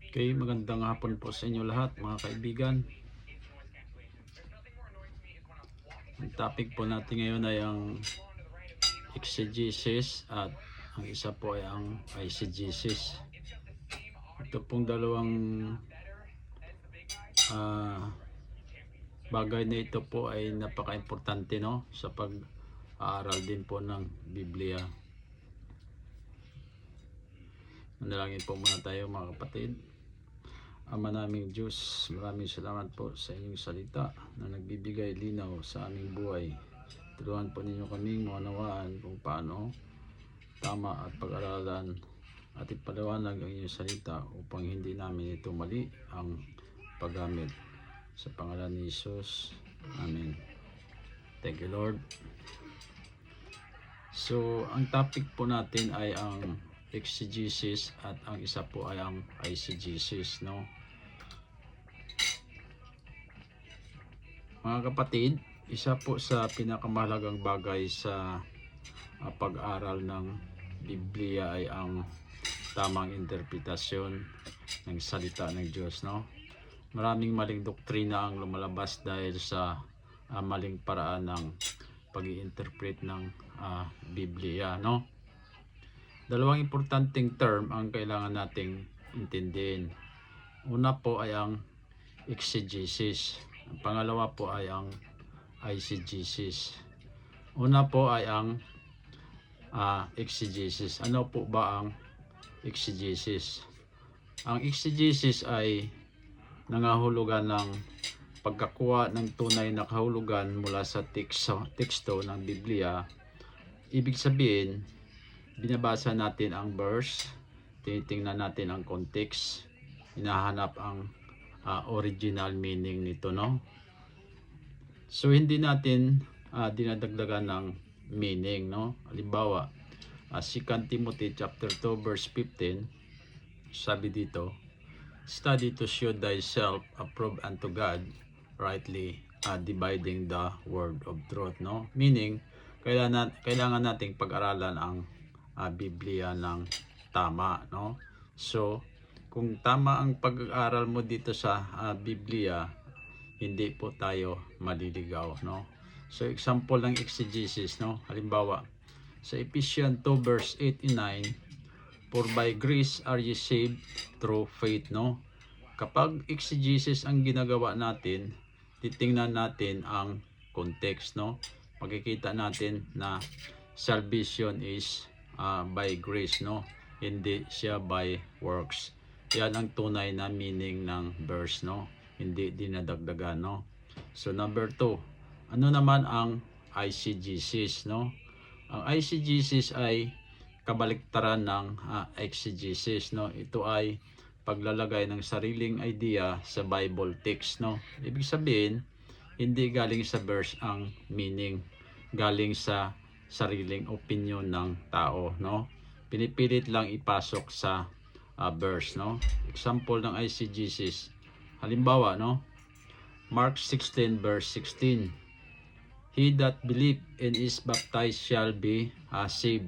Okay, magandang hapon po sa inyo lahat mga kaibigan. Ang topic po natin ngayon ay ang exegesis at ang isa po ay ang eisegesis. Ito pong dalawang bagay na ito po ay napaka-importante, no, sa pag-aaral din po ng Biblia. Manalangin po muna tayo mga kapatid. Ama naming Diyos, maraming salamat po sa inyong salita na nagbibigay linaw sa aming buhay. Tulungan po ninyo kaming maunawaan kung paano tama at pag-aralan at ipaliwanag ang inyong salita upang hindi namin ito mali ang paggamit. Sa pangalan ni Jesus, Amen. Thank you, Lord. So, ang topic po natin ay ang exegesis at ang isa po ay ang eisegesis, no? Mga kapatid, isa po sa pinakamahalagang bagay sa pag-aral ng Biblia ay ang tamang interpretasyon ng salita ng Diyos, no? Maraming maling doktrina ang lumalabas dahil sa maling paraan ng pag-i-interpret ng Biblia, no? Dalawang importanteng term ang kailangan nating intindihin. Una po ay ang exegesis. Ang pangalawa po ay ang eisegesis. Una po ay ang exegesis. Ano po ba ang exegesis? Ang exegesis ay nangahulugan ng pagkakuha ng tunay na kahulugan mula sa teksto ng Biblia. Ibig sabihin, binabasa natin ang verse, tinitingnan natin ang context, hinahanap ang original meaning nito, no? So hindi natin dinadagdagan ng meaning, no? Halimbawa, 2 Timothy chapter 2 verse 15, sabi dito, study to show thyself approved unto God, rightly dividing the word of truth, no? Meaning, kailangan nating pag-aralan ang Biblia ng tama, no? So, kung tama ang pag-aaral mo dito sa Biblia, hindi po tayo maliligaw, no? So, example ng exegesis, no? Halimbawa, sa Ephesians 2 verse 8 and 9, for by grace are ye saved through faith, no? Kapag exegesis ang ginagawa natin, titingnan natin ang context, no? Makikita natin na salvation is by grace, no? Hindi siya by works. Yan ang tunay na meaning ng verse, no? Hindi dinadagdagan, no? So number 2, ano naman ang eisegesis, no? Ang eisegesis ay kabaliktaran ng exegesis, no? Ito ay paglalagay ng sariling idea sa Bible text, no? Ibig sabihin, hindi galing sa verse ang meaning, galing sa sariling opinion ng tao, no? Pinipilit lang ipasok sa verse, no? Example ng eisegesis, halimbawa, no? Mark 16 verse 16, he that believe and is baptized shall be saved.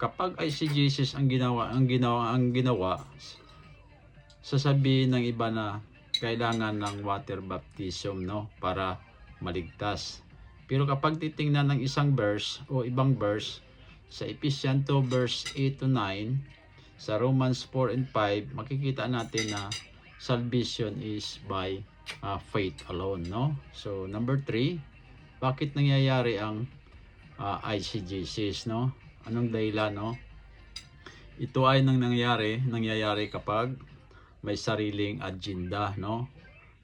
Kapag eisegesis ang ginawa, sasabihin ng iba na kailangan ng water baptism, no, para maligtas. Pero kapag titingnan ng isang verse o ibang verse sa Ephesians 2 verse 8 to 9, sa Romans 4 and 5, makikita natin na salvation is by faith alone, no? So number 3, bakit nangyayari ang eisegesis, no? Anong dahilan, no? Ito ay nangyayari kapag may sariling agenda, no?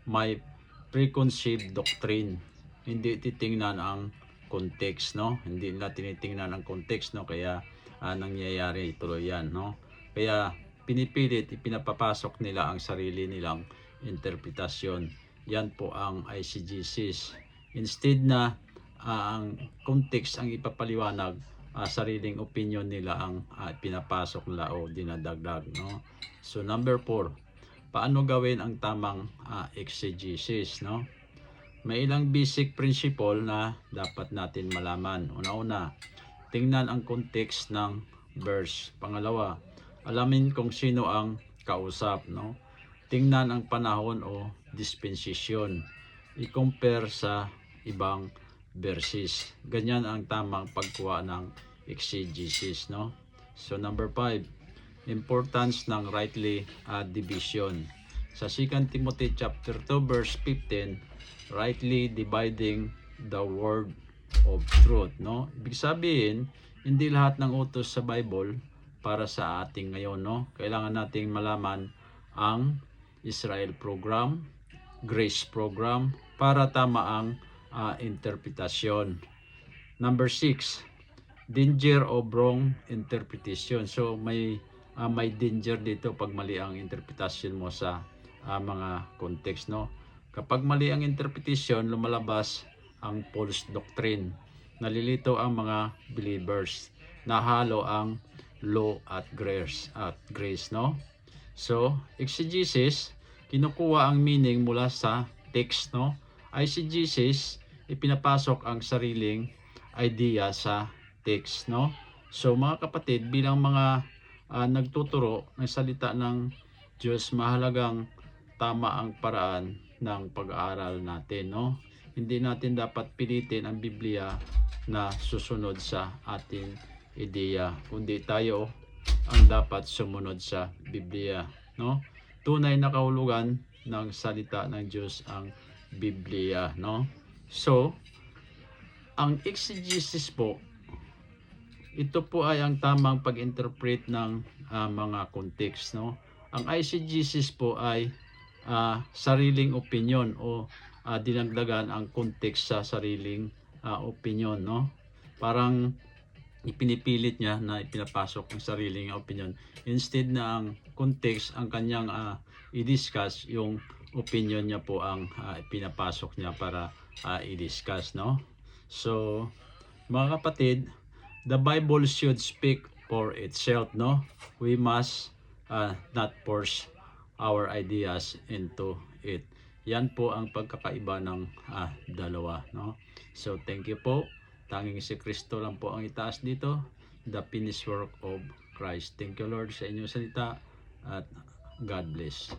May preconceived doctrine. Hindi titingnan ang context, no? Hindi nila tinitingnan ang context, no? Kaya nangyayari tuloy yan, no? Kaya pinipilit, ipinapapasok nila ang sarili nilang interpretasyon. Yan po ang eisegesis. Instead na ang context ang ipapaliwanag, sariling opinion nila ang pinapasok nila o dinadagdag, no? So number 4, paano gawin ang tamang exegesis, no? May ilang basic principle na dapat natin malaman. Una-una, tingnan ang context ng verse. Pangalawa, alamin kung sino ang kausap, no? tingnan ang panahon o dispensation. I-compare sa ibang verses. Ganyan ang tamang pagkuha ng exegesis, no? So number 5, importance ng rightly division. Sa 2 Timothy chapter 2 verse 15, rightly dividing the word of truth, no? Ibig sabihin, hindi lahat ng utos sa Bible para sa ating ngayon, no? Kailangan nating malaman ang Israel program, grace program, para tama ang interpretasyon. Number 6, danger of wrong interpretation. So may danger dito pag mali ang interpretasyon mo sa mga context, no? Kapag mali ang interpretation, lumalabas ang false doctrine. Nalilito ang mga believers. Nahalo ang law at grace, no? So, exegesis, kinukuha ang meaning mula sa text, no? Eisegesis, ipinapasok ang sariling idea sa text, no? So mga kapatid, bilang mga nagtuturo ng salita ng Diyos, mahalagang tama ang paraan ng pag-aaral natin, no? Hindi natin dapat pilitin ang Biblia na susunod sa ating ideya, kundi tayo ang dapat sumunod sa Biblia, no? Tunay na kahulugan ng salita ng Diyos ang Biblia, no? So, ang exegesis po, ito po ay ang tamang pag-interpret ng mga context, no? Ang eisegesis po ay sariling opinion o dinagdagan ang context sa sariling opinion, no? Parang ipinipilit niya na ipinapasok ang sariling opinion instead na ang context ang kanyang i-discuss, yung opinion niya po ang ipinapasok niya para i-discuss, no? So mga kapatid, the Bible should speak for itself, no? We must not force our ideas into it. Yan po ang pagkakaiba ng dalawa, no? So thank you po. Tanging si Kristo lang po ang itaas dito, the finished work of Christ. Thank you Lord sa inyong salita at God bless.